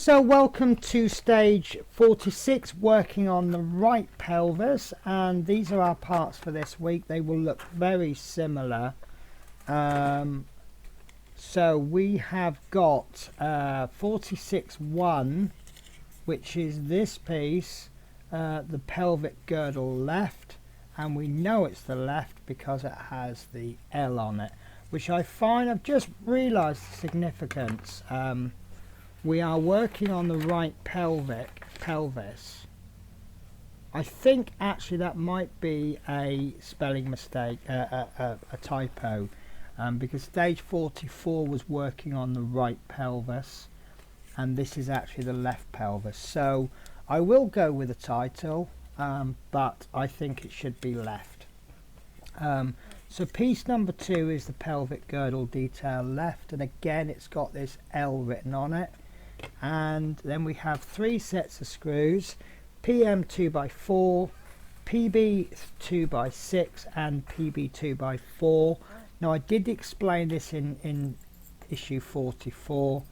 So welcome to stage 46, working on the right pelvis, and these are our parts for this week. They will look very similar. So we have got 46-1, which is this piece, the pelvic girdle left, and we know it's the left because it has the L on it, which I find, I've just realized the significance. We are working on the right pelvis. I think actually that might be a spelling mistake, a typo, because stage 44 was working on the right pelvis, and this is actually the left pelvis. So I will go with the title, but I think it should be left. So piece number 2 is the pelvic girdle detail left, and again it's got this L written on it. And then we have 3 sets of screws, PM 2x4, PB 2x6 and PB 2x4. Now I did explain this in issue 44,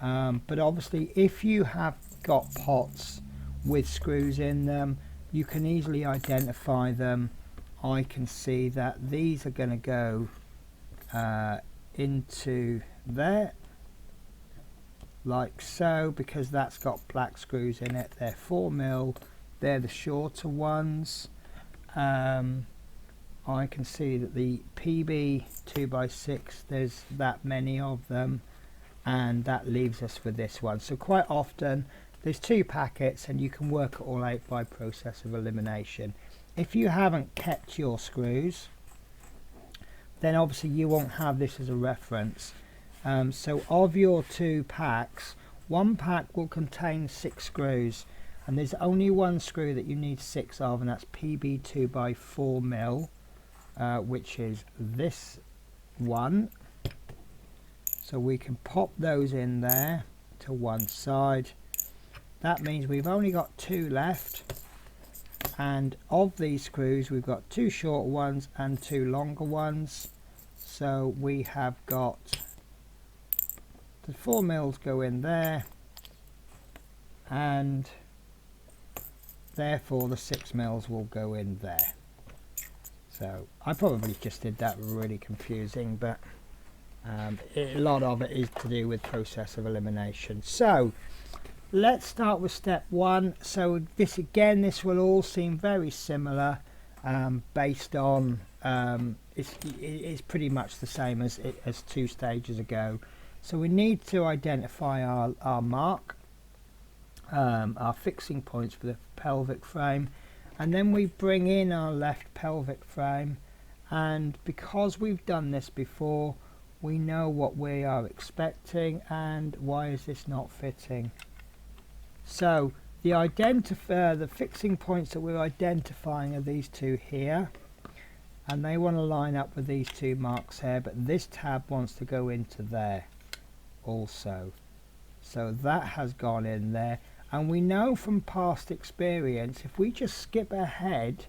but obviously if you have got pots with screws in them, you can easily identify them. I can see that these are going to go into there, like so, because that's got black screws in it. They're 4mm, they're the shorter ones. I can see that the PB 2x6, there's that many of them, and that leaves us with this one. So quite often there's 2 packets and you can work it all out by process of elimination. If you haven't kept your screws, then obviously you won't have this as a reference. So of your 2 packs, 1 pack will contain 6 screws, and there's only 1 screw that you need 6 of, and that's PB 2x4mm, which is this one. So we can pop those in there to one side. That means we've only got 2 left, and of these screws we've got 2 short ones and 2 longer ones. So we have got the 4mm go in there, and therefore the 6mm will go in there. So I probably just did that really confusing, but a lot of it is to do with process of elimination. So let's start with step 1. So this again, this will all seem very similar, based on it's pretty much the same as 2 stages ago. So we need to identify our mark, our fixing points for the pelvic frame, and then we bring in our left pelvic frame, and because we've done this before, we know what we are expecting and why is this not fitting. So the fixing points that we're identifying are these 2 here, and they want to line up with these 2 marks here, but this tab wants to go into there also. So that has gone in there, and we know from past experience, if we just skip ahead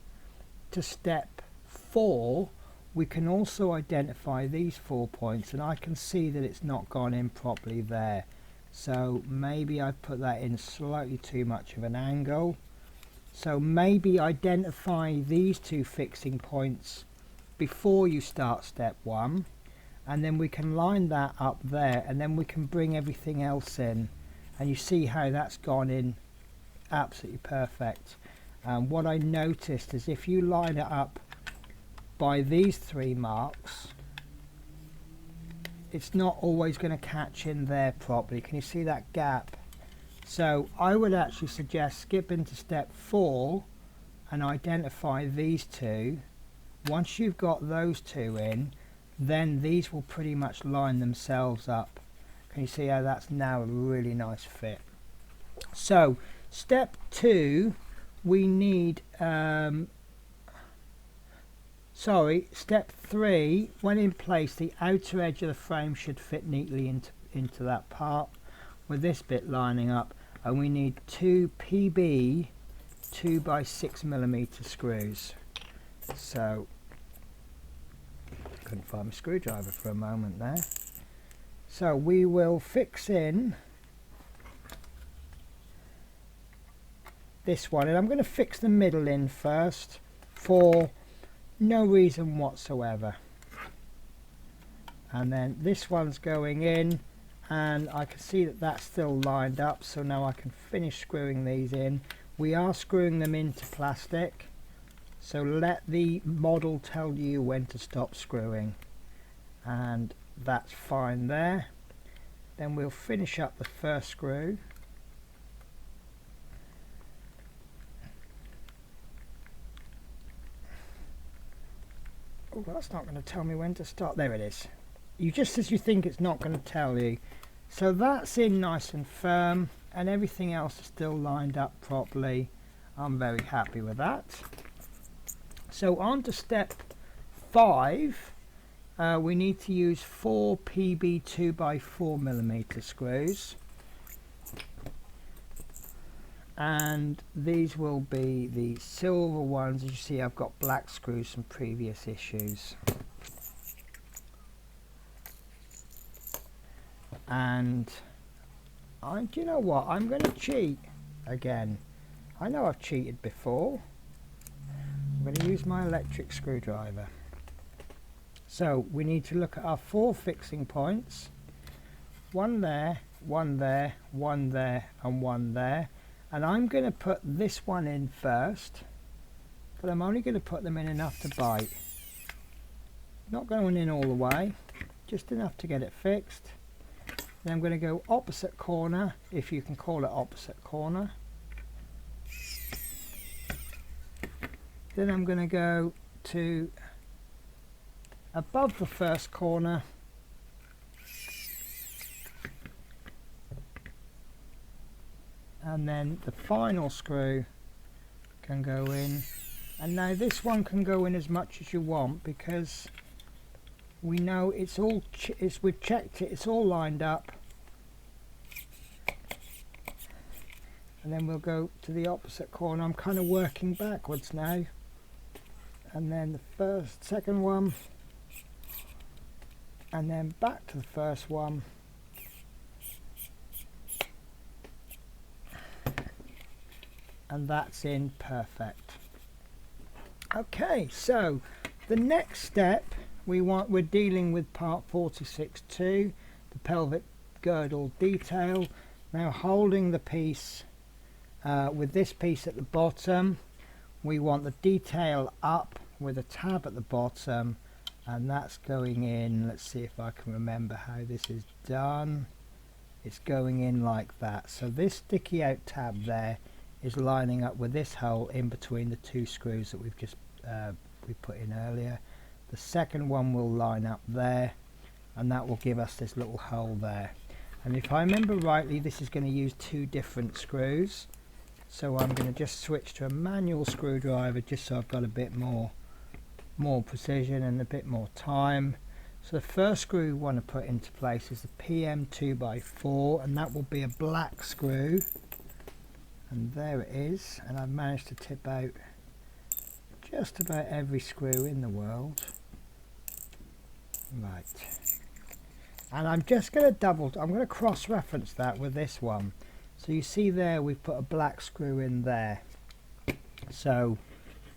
to step 4, we can also identify these 4 points, and I can see that it's not gone in properly there. So maybe I've put that in slightly too much of an angle. So maybe identify these 2 fixing points before you start step 1, and then we can line that up there, and then we can bring everything else in, and you see how that's gone in absolutely perfect. What I noticed is if you line it up by these 3 marks, it's not always going to catch in there properly. Can you see that gap? So I would actually suggest skip into step 4 and identify these 2. Once you've got those 2 in, then these will pretty much line themselves up. Can you see how that's now a really nice fit? So step 2, we need step 3, when in place, the outer edge of the frame should fit neatly into that part with this bit lining up, and we need 2 PB 2x6mm screws. So couldn't find my screwdriver for a moment there. So we will fix in this one, and I'm going to fix the middle in first for no reason whatsoever. And then this one's going in, and I can see that that's still lined up, so now I can finish screwing these in. We are screwing them into plastic, so let the model tell you when to stop screwing, and that's fine there. Then we'll finish up the first screw. Oh, that's not going to tell me when to start. There it is. Just as you think it's not going to tell you. So that's in nice and firm, and everything else is still lined up properly. I'm very happy with that. So on to step 5. We need to use 4 PB 2x4mm screws, and these will be the silver ones. As you see, I've got black screws from previous issues. And do you know what? I'm going to cheat again. I know I've cheated before. I'm going to use my electric screwdriver. So we need to look at our 4 fixing points. One there, one there, one there, and one there. And I'm going to put this one in first, but I'm only going to put them in enough to bite. Not going in all the way, just enough to get it fixed. Then I'm going to go opposite corner, if you can call it opposite corner. Then I'm going to go to above the first corner, and then the final screw can go in. And now this one can go in as much as you want, because we know it's all we've checked it, it's all lined up. And then we'll go to the opposite corner. I'm kind of working backwards now. And then the second one, and then back to the first one. And that's in perfect. Okay, so the next step we're dealing with part 46.2, the pelvic girdle detail. Now holding the piece with this piece at the bottom, we want the detail up with a tab at the bottom, and that's going in. Let's see if I can remember how this is done. It's going in like that. So this sticky out tab there is lining up with this hole in between the 2 screws that we've just we put in earlier. The second one will line up there, and that will give us this little hole there. And if I remember rightly, this is going to use 2 different screws, so I'm going to just switch to a manual screwdriver just so I've got a bit more precision and a bit more time. So the first screw we want to put into place is the PM 2x4, and that will be a black screw, and there it is. And I've managed to tip out just about every screw in the world. Right, and I'm just going to I'm going to cross-reference that with this one. So you see there we've put a black screw in there, so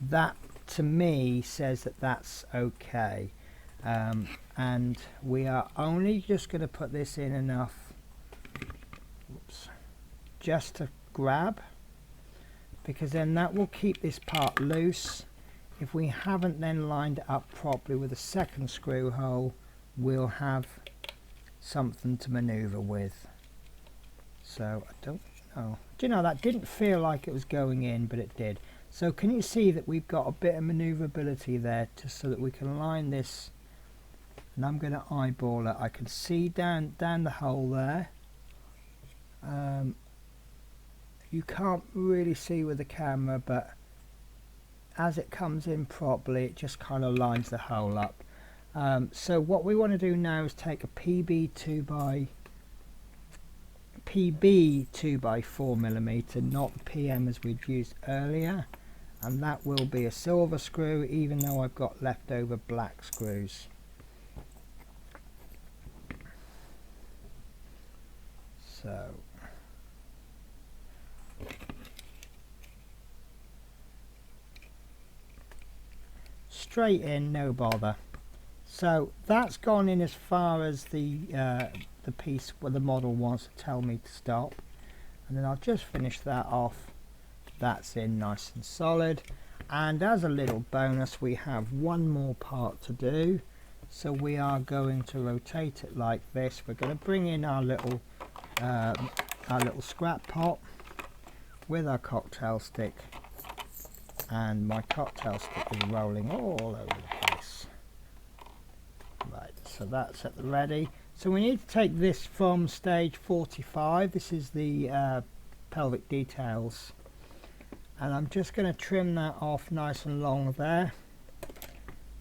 that to me says that that's okay. And we are only just going to put this in enough, just to grab, because then that will keep this part loose. If we haven't then lined it up properly with a second screw hole, we'll have something to maneuver with. So I don't know. Do you know, that didn't feel like it was going in, but it did. So can you see that we've got a bit of maneuverability there, just so that we can line this, and I'm going to eyeball it. I can see down the hole there. You can't really see with the camera, but as it comes in properly, it just kind of lines the hole up. So what we want to do now is take a PB 2x4mm, not the PM as we'd used earlier, and that will be a silver screw, even though I've got leftover black screws. So straight in, no bother. So that's gone in as far as the piece where the model wants to tell me to stop, and then I'll just finish that off. That's in nice and solid. And as a little bonus, we have one more part to do. So we are going to rotate it like this. We're going to bring in our little scrap pot with our cocktail stick, and my cocktail stick is rolling all over the place. Right, so that's at the ready. So we need to take this from stage 45. This is the pelvic details, and I'm just going to trim that off nice and long there.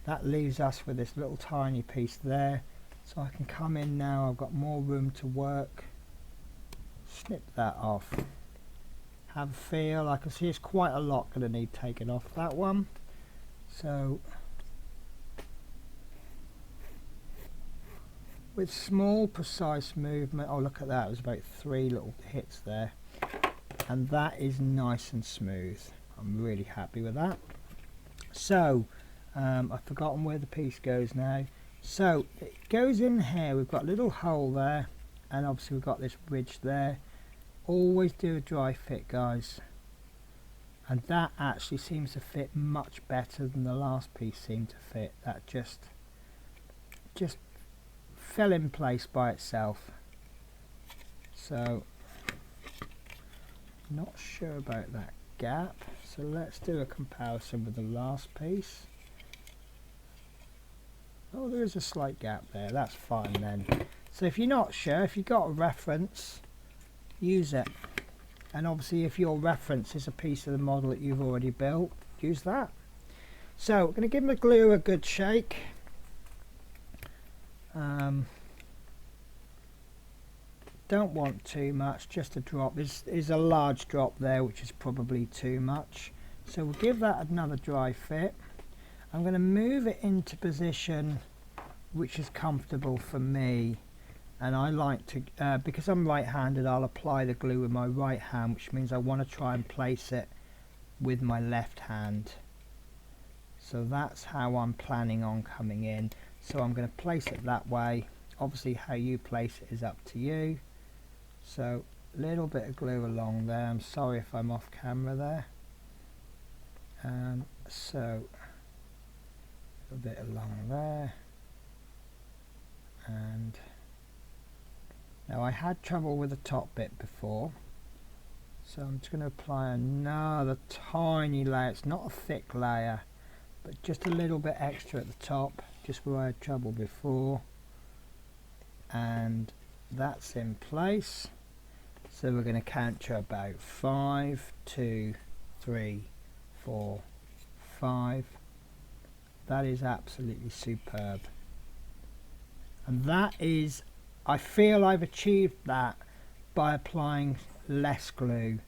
That leaves us with this little tiny piece there, so I can come in now. I've got more room to work. Snip that off. Have a feel. I can see it's quite a lot going to need taken off that one. So with small precise movement, oh look at that, there's about 3 little hits there, and that is nice and smooth. I'm really happy with that. So I've forgotten where the piece goes now. So it goes in here. We've got a little hole there, and obviously we've got this ridge there. Always do a dry fit, guys, and that actually seems to fit much better than the last piece seemed to fit. That just fell in place by itself. So not sure about that gap, so let's do a comparison with the last piece. Oh, there is a slight gap there. That's fine then. So if you're not sure, if you've got a reference, use it. And obviously if your reference is a piece of the model that you've already built, use that. So we're going to give the glue a good shake. Don't want too much, just a drop. This is a large drop there, which is probably too much. So we'll give that another dry fit. I'm going to move it into position which is comfortable for me, and I like to, because I'm right-handed, I'll apply the glue with my right hand, which means I want to try and place it with my left hand. So that's how I'm planning on coming in. So I'm going to place it that way. Obviously how you place it is up to you. So a little bit of glue along there. I'm sorry if I'm off camera there. So a bit along there, and now I had trouble with the top bit before, so I'm just going to apply another tiny layer. It's not a thick layer, but just a little bit extra at the top, just where I had trouble before, and that's in place. So we're going to count to about 5, 2, 3, 4, 5. That is absolutely superb, and that is, I feel I've achieved that by applying less glue.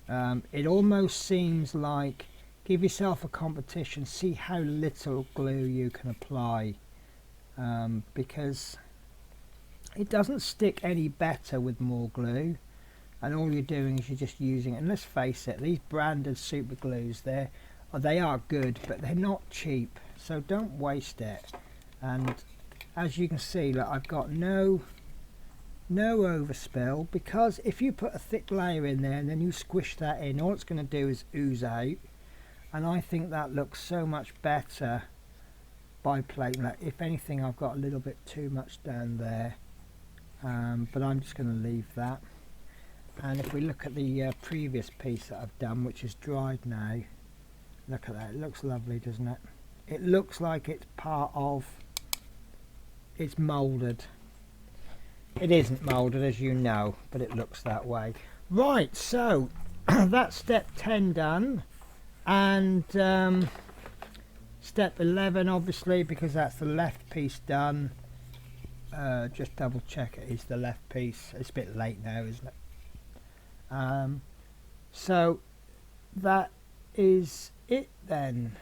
It almost seems like, give yourself a competition, see how little glue you can apply, because it doesn't stick any better with more glue, and all you're doing is you're just using it. And let's face it, these branded super glues, they are good, but they're not cheap, so don't waste it. And as you can see, look, I've got no overspill, because if you put a thick layer in there and then you squish that in, all it's going to do is ooze out, and I think that looks so much better by plating that. If anything, I've got a little bit too much down there, but I'm just going to leave that. And if we look at the previous piece that I've done, which is dried now, look at that, it looks lovely, doesn't it? It looks like it's part of, it's moulded. It isn't moulded, as you know, but it looks that way. Right, so that's step 10 done, and step 11 obviously, because that's the left piece done. Just double check it is the left piece. It's a bit late now, isn't it? So that is it then.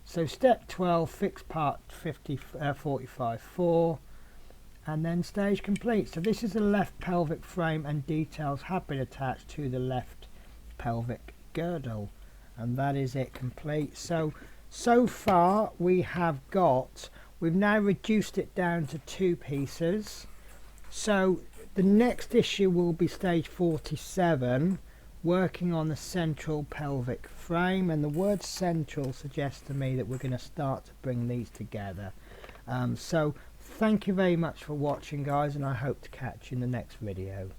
So step 12, fix part 45.4, and then stage complete. So this is the left pelvic frame, and details have been attached to the left pelvic girdle, and that is it complete. So So far we've now reduced it down to 2 pieces. So the next issue will be stage 47, working on the central pelvic frame, and the word central suggests to me that we're going to start to bring these together. So thank you very much for watching, guys, and I hope to catch you in the next video.